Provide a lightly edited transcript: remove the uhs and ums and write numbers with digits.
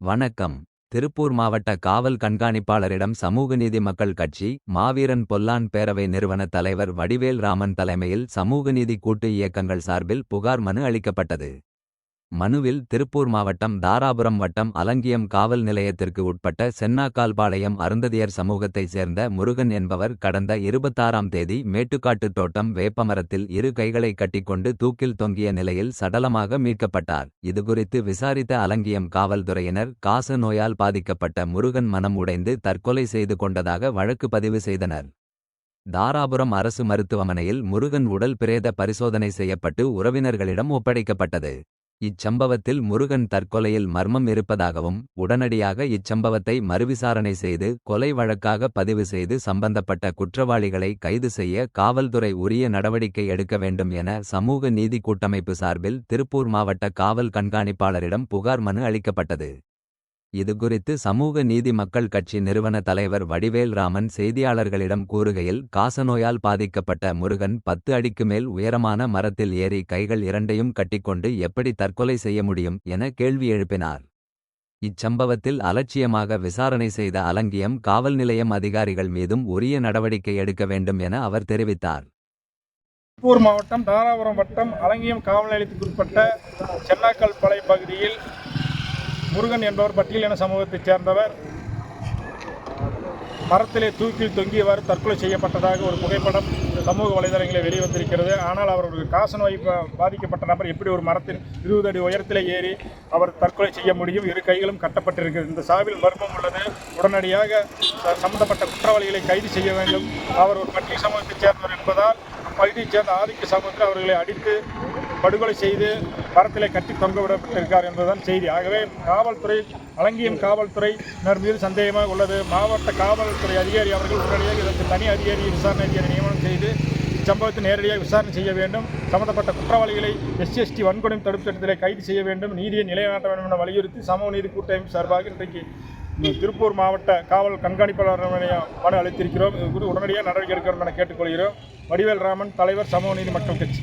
வணக்கம். திருப்பூர் மாவட்ட காவல் கண்காணிப்பாளரிடம் சமூக நீதி மக்கள் கட்சி மாவீரன் பொல்லான் பேரவை நிறுவன தலைவர் வடிவேல் ராமன் தலைமையில் சமூக நீதி கூட்டு இயக்கங்கள் சார்பில் புகார் மனு அளிக்கப்பட்டது. மனுவில் திருப்பூர் மாவட்டம் தாராபுரம் வட்டம் அலங்கியம் காவல் நிலையத்திற்கு உட்பட்ட சென்னாக்கால்பாளையம் அருந்ததியர் சமூகத்தைச் சேர்ந்த முருகன் என்பவர் கடந்த 26ஆம் தேதி மேட்டுக்காட்டு தோட்டம் வேப்பமரத்தில் இரு கைகளை கட்டிக்கொண்டு தூக்கில் தொங்கிய நிலையில் சடலமாக மீட்கப்பட்டார். இதுகுறித்து விசாரித்த அலங்கியம் காவல்துறையினர் காச நோயால் பாதிக்கப்பட்ட முருகன் மனம் உடைந்து தற்கொலை செய்து கொண்டதாக வழக்கு பதிவு செய்தனர். தாராபுரம் அரசு மருத்துவமனையில் முருகன் உடல் பிரேத பரிசோதனை செய்யப்பட்டு உறவினர்களிடம் ஒப்படைக்கப்பட்டது. இச்சம்பவத்தில் முருகன் தற்கொலையில் மர்மம் இருப்பதாகவும் உடனடியாக இச்சம்பவத்தை மறுவிசாரணை செய்து கொலை வழக்காக பதிவு செய்து சம்பந்தப்பட்ட குற்றவாளிகளை கைது செய்ய காவல்துறை உரிய நடவடிக்கை எடுக்க வேண்டும் என சமூக நீதி கூட்டமைப்பு சார்பில் திருப்பூர் மாவட்ட காவல் கண்காணிப்பாளரிடம் புகார் மனு அளிக்கப்பட்டது. இதுகுறித்து சமூக நீதி மக்கள் கட்சி நிறுவன தலைவர் வடிவேல் ராமன் செய்தியாளர்களிடம் கூறுகையில், காசநோயால் பாதிக்கப்பட்ட முருகன் 10 அடிக்கு மேல் உயரமான மரத்தில் ஏறி கைகள் இரண்டையும் கட்டிக்கொண்டு எப்படி தற்கொலை செய்ய முடியும் என கேள்வி எழுப்பினார். இச்சம்பவத்தில் அலட்சியமாக விசாரணை செய்த அலங்கியம் காவல் நிலையம் அதிகாரிகள் மீதும் உரிய நடவடிக்கை எடுக்க வேண்டும் என அவர் தெரிவித்தார். திருப்பூர் மாவட்டம் தாராபுரம் வட்டம் அலங்கியம் காவல் நிலையத்திற்குட்பட்ட சென்னாக்கல்பாளை பகுதியில் முருகன் என்பவர் பட்டியலின சமூகத்தைச் சேர்ந்தவர் மரத்திலே தூக்கில் தொங்கியவாறு தற்கொலை செய்யப்பட்டதாக ஒரு புகைப்படம் சமூக வலைதளங்களில் வெளிவந்திருக்கிறது. ஆனால் அவருக்கு காசநோய் பாதிக்கப்பட்ட நபர் எப்படி ஒரு மரத்தின் 20 அடி உயரத்திலே ஏறி அவர் தற்கொலை செய்ய முடியும்? இரு கைகளும் கட்டப்பட்டிருக்கிறது. இந்த சாவில் மர்மம் உள்ளது. உடனடியாக சம்பந்தப்பட்ட குற்றவாளிகளை கைது செய்ய வேண்டும். அவர் ஒரு பட்டியல் சமூகத்தைச் சேர்ந்தவர் என்பதால் அப்பகுதியைச் சேர்ந்த ஆதிக்க சமூகத்தில் அவர்களை அடித்து படுகொலை செய்து மரத்திலே கட்டி தொங்க விடப்பட்டிருக்கார் என்பதுதான் செய்தி. ஆகவே காவல்துறை அலங்கியம் காவல்துறையினர் மீது சந்தேகமாக உள்ளது. மாவட்ட காவல்துறை அதிகாரி அவர்கள் உடனடியாக இதற்கு தனி அதிகாரி விசாரணை அதிகாரி நியமனம் செய்து இச்சம்பவத்தை நேரடியாக விசாரணை செய்ய வேண்டும். சம்பந்தப்பட்ட குற்றவாளிகளை SC/ST வன்கொடுமை தடுப்பு சட்டத்திலே கைது செய்ய வேண்டும். நீதியை நிலைநாட்ட வேண்டும் என வலியுறுத்தி சமூக நீதி கூட்டமைப்பு சார்பாக இன்றைக்கு திருப்பூர் மாவட்ட காவல் கண்காணிப்பாளர் மனு அளித்திருக்கிறோம். இது குறித்து உடனடியாக நடவடிக்கை எடுக்கிறோம் என கேட்டுக்கொள்கிறோம். வடிவேல் ராமன், தலைவர், சமூக நீதி மக்கள் கட்சி.